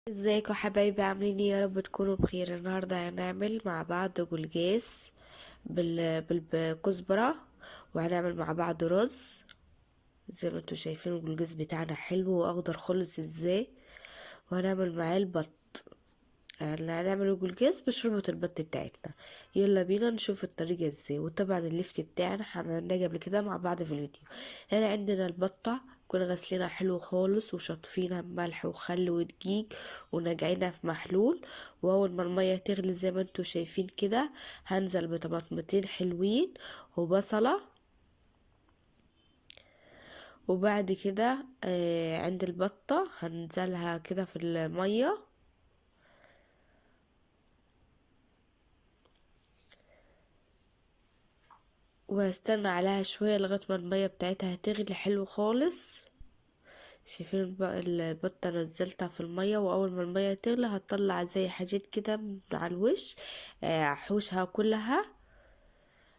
ازيكم يا حبايبي، عاملين ايه؟ يا رب تكونوا بخير. النهارده هنعمل مع بعض جلجاس بالكزبرة، وهنعمل مع بعض رز. زي ما انتوا شايفين الجلجاس بتاعنا حلو واخضر خالص ازاي. وهنعمل معاه البط، يعني هنعمل الجلجاس بشوربة البط بتاعتنا. يلا بينا نشوف الطريقة ازاي. وطبعا اللفت بتاعنا عملناه قبل كده مع بعض في الفيديو. هنا عندنا البطة، كنا غسلينها حلو خالص وشاطفينها بملح وخل ودقيق ونقعينها في محلول. واول ما المية تغلي زي ما انتوا شايفين كده، هنزل بطماطمتين حلوين وبصلة. وبعد كده عند البطة هنزلها كده في المية، وهستنى عليها شوية لغاية ما المية بتاعتها تغلي حلو خالص. شايفين البطة نزلتها في المية، وأول ما المية تغلي هتطلع زي حاجات كده من على الوش. حوشها كلها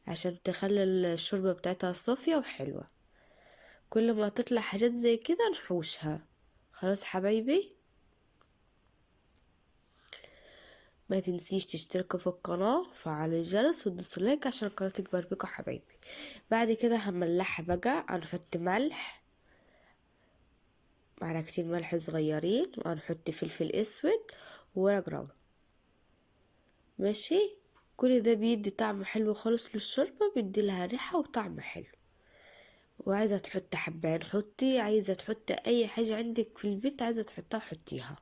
عشان تخلي الشوربة بتاعتها صافية وحلوة. كل ما تطلع حاجات زي كده نحوشها. خلاص حبايبي، ما تنسيش تشتركوا في القناة وفعل الجرس وتدوسوا لايك عشان القناة تكبر بيكم حبايبي. بعد كده هنملحها بقى، هنحط ملح، معلقتين ملح صغيرين، وهنحط فلفل اسود وورق لورا. ماشي، كل ده بيدي طعم حلو خالص للشوربة، بيدي لها ريحة وطعم حلو. وعايزة تحط حبان حطي، عايزة تحط اي حاجة عندك في البيت عايزة تحطها حطيها.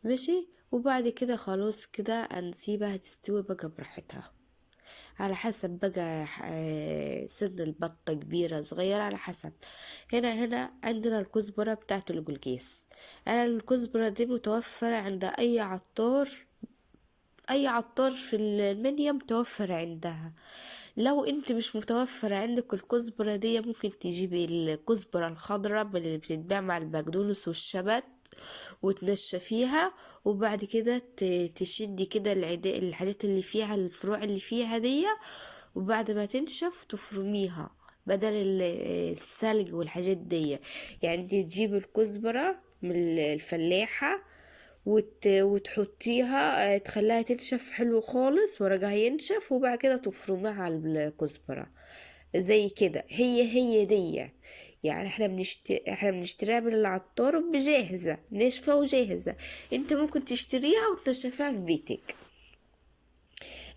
ماشي، وبعد كده خلاص كده هنسيبها تستوي بقى براحتها، على حسب بقى سن البطة كبيرة صغيرة على حسب. هنا عندنا الكزبرة بتاعت الجلجيس. انا الكزبرة دي متوفرة عند اي عطار في المنيا، متوفر عندها. لو انت مش متوفر عندك الكزبرة دي، ممكن تجيبي الكزبرة الخضراء اللي بتتباع مع البقدونس والشبت وتنشفيها. وبعد كده تشدي كده الحاجات اللي فيها، الفروع اللي فيها دي. وبعد ما تنشف تفرميها بدل السلق والحاجات دي. يعني انت تجيبي الكزبرة من الفلاحة وتحطيها، تخليها تنشف حلو خالص، ورقها ينشف، وبعد كده تفرميها على الكزبرة زي كده. هي دي. يعني احنا بنشتريها من العطار بجاهزة ناشفة وجاهزة. انت ممكن تشتريها وتنشفها في بيتك.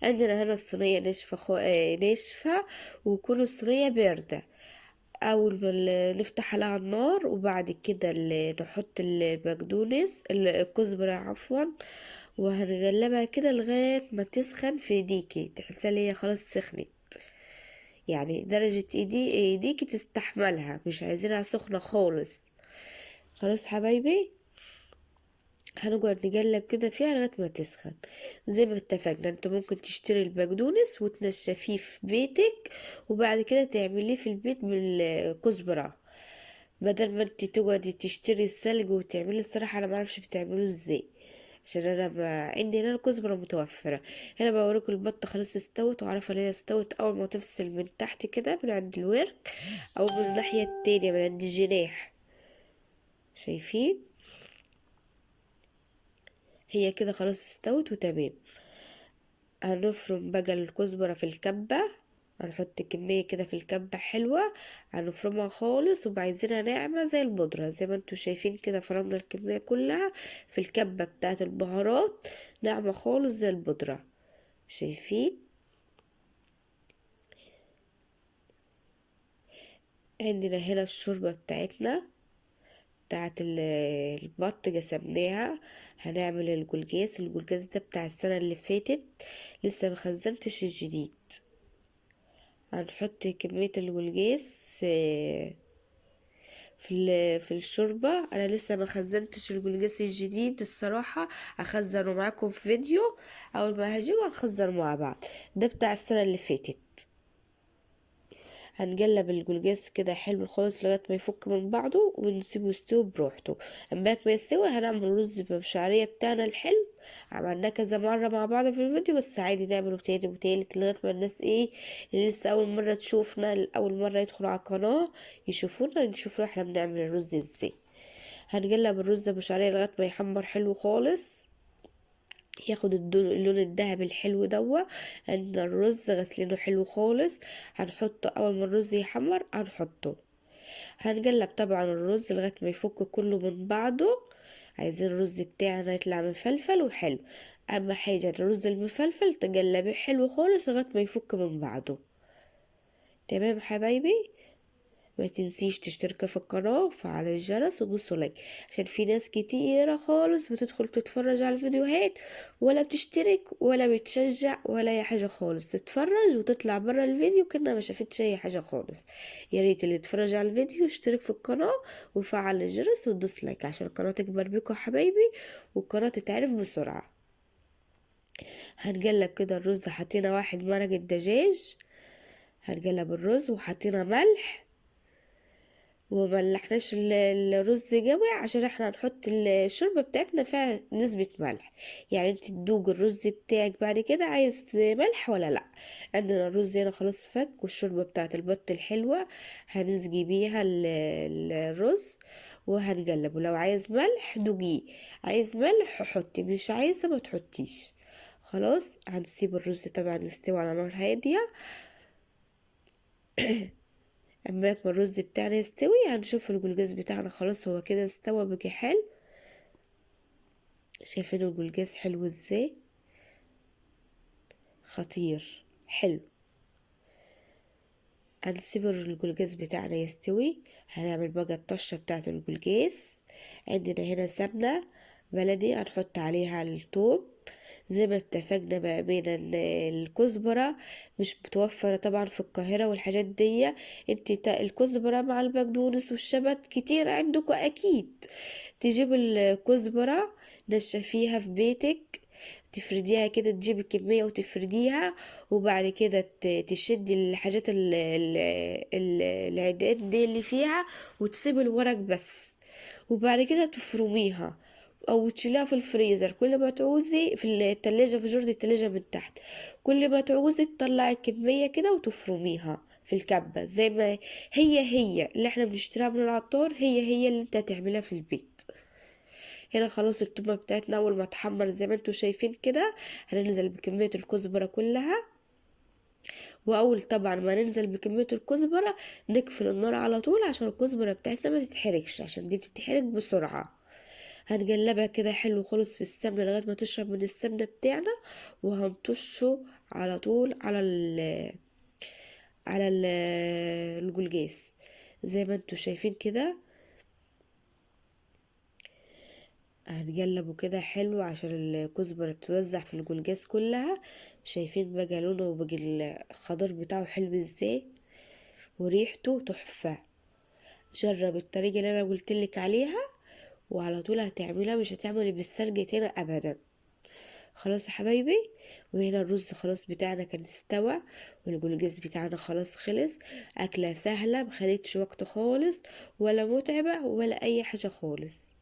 عندنا هنا الصينية ناشفة ناشفة، وكل الصينية باردة. اول ما نفتح عليها النار، وبعد كده نحط البقدونس الكزبرة عفوا، وهنغلبها كده لغاية ما تسخن في ايديكي، تحسها هي خلاص سخنت. يعني درجة ايديكي تستحملها، مش عايزينها سخنة خالص. خلاص حبايبي، هنقعد نقلب كده فيها لغاية ما تسخن. زي ما اتفقنا، انت ممكن تشتري البقدونس وتنشفيه في بيتك، وبعد كده تعمليه في البيت بالكزبرة، بدل ما انت تقعدي تشتري السلق وتعملي. الصراحة انا معرفش بتعملوه ازاي، عشان انا ما عندي هنا الكزبرة متوفرة. هنا بوريكم البطة خلاص استوت، وعارفة ان هي استوت اول ما تفصل من تحت كده من عند الورك، او من الناحية التانية من عند الجناح. شايفين؟ هي كده خلاص استوت وتمام. هنفرم بقى الكزبرة في الكبة، هنحط كمية كده في الكبة حلوة. هنفرمها خالص وعايزينها ناعمة زي البودرة، زي ما انتوا شايفين كده فرمنا الكمية كلها في الكبة بتاعت البهارات، ناعمة خالص زي البودرة. شايفين؟ عندنا هنا الشوربة بتاعتنا بتاعت البط قسمناها. هنعمل الجلجاس ده بتاع السنة اللي فاتت، لسه مخزنتش الجديد. هنحط كمية الجلجاس في الشوربة. انا لسه ما خزنتش الجلجاس الجديد الصراحة، هخزنه معاكم في فيديو اول ما هجي وهنخزنه مع بعض. ده بتاع السنة اللي فاتت. هنقلب الجلجاس كده حلو خالص لغاية ما يفك من بعضه، ونسيبه يستوي براحته. اما ما يستوي هنعمل رز بالشعرية بتاعنا الحلو. عملناه كذا مرة مع بعض في الفيديو، بس عادي نعمله تاني وتالت لغاية ما الناس اللي لسه أول مرة تشوفنا، أول مرة يدخلوا على القناة يشوفونا، نشوفوا احنا بنعمل الرز ازاي. هنقلب الرز بشعرية لغاية ما يحمر حلو خالص، ياخد اللون الذهبي الحلو دوا. عندنا الرز غسلينه حلو خالص، هنحطه اول ما الرز يحمر هنحطه. هنقلب طبعا الرز لغاية ما يفك كله من بعضه. عايزين الرز بتاعنا يطلع مفلفل وحلو، اما حاجة الرز المفلفل تقلبيه حلو خالص لغاية ما يفك من بعضه. تمام حبايبي، ما تنسيش تشتركي في القناة وفعل الجرس ودوسوا لايك، عشان في ناس كتيرة خالص بتدخل تتفرج على الفيديوهات ولا بتشترك ولا بتشجع ولا اي حاجة خالص، تتفرج وتطلع برا الفيديو كأنها ما شافتش اي حاجة خالص. يا ريت اللي يتفرج على الفيديو يشترك في القناة ويفعل الجرس وتدوس لايك عشان القناة تكبر بيكم حبايبي، والقناة تتعرف بسرعة. هنقلب كده الرز، حطينا واحد مرقة دجاج، هنقلب الرز وحطينا ملح، وملحناش الرز قوي عشان احنا هنحط الشوربة بتاعتنا فيها نسبة ملح. يعني انت تدوق الرز بتاعك بعد كده عايز ملح ولا لا. عندنا الرز هنا خلاص فك، والشوربة بتاعت البط الحلوة هنسقي بيها الرز وهنقلبه. لو عايز ملح دوقيه، عايز ملح حطي، مش عايزة ما تحطيش. خلاص هنسيب الرز طبعا يستوي على نار هادية. اما يكون الرز بتاعنا يستوي هنشوف الجلجاز بتاعنا خلاص هو كده استوى بقى حلو. شايفين الجلجاز حلو ازاي، خطير حلو. هنسيب الجلجاز بتاعنا يستوي. هنعمل بقى الطشة بتاعت الجلجاز. عندنا هنا سمنة بلدي هنحط عليها الثوم زي ما اتفقنا بقى بين الكزبرة، مش متوفرة طبعا في القاهرة والحاجات دي. انت الكزبرة مع البقدونس والشبت كتير عندكم اكيد. تجيب الكزبرة نشفيها في بيتك، تفرديها كده، تجيبي كمية وتفرديها، وبعد كده تشدي الحاجات العداد دي اللي فيها وتسيبي الورق بس، وبعد كده تفرميها او تشيلها في الفريزر. كل ما تعوزي في التلاجة، في جرد التلاجة من تحت، كل ما تعوزي تطلعي كمية كده وتفرميها في الكبة زي ما هي اللي احنا بنشتريها من العطار، هي اللي انت هتعملها في البيت. هنا خلاص التومة بتاعتنا اول ما تحمر زي ما انتوا شايفين كده، هننزل بكمية الكزبرة كلها. واول طبعا ما ننزل بكمية الكزبرة نقفل النار على طول عشان الكزبرة بتاعتنا ما تتحرقش، عشان دي بتتحرق بسرعة. هنقلبها كده حلو خالص في السمنة لغاية ما تشرب من السمنة بتاعنا، وهنطشه على طول على الجلجاس زي ما انتوا شايفين كده. هنقلبه كده حلو عشان الكزبرة توزع في الجلجاس كلها. شايفين بقى لونه وبقى الخضار بتاعه حلو ازاي، وريحته تحفة. جرب الطريقة اللي انا قلتلك عليها وعلى طول هتعملها، مش هتعملي بالسلق هنا ابدا. خلاص يا حبايبي، وهنا الرز خلاص بتاعنا كان استوى، والجلجاس بتاعنا خلاص خلص. اكلة سهلة مخدتش وقت خالص، ولا متعبة ولا اي حاجة خالص.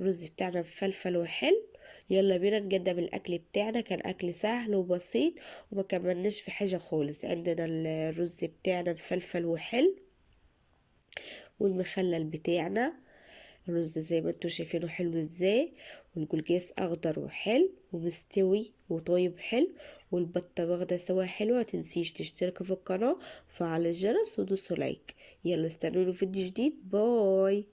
الرز بتاعنا مفلفل وحلو. يلا بينا نقدم الاكل بتاعنا، كان اكل سهل وبسيط وما كملناش في حاجة خالص. عندنا الرز بتاعنا مفلفل وحلو، والمخلل بتاعنا الرز زي ما انتوا شايفينه حلو ازاي، والجلجاس اخضر وحلو ومستوي وطيب حلو، والبطة واخدة سوا حلوة. متنسيش تشتركوا في القناة وفعل الجرس ودوسوا لايك. يلا استنوني فيديو جديد، باي.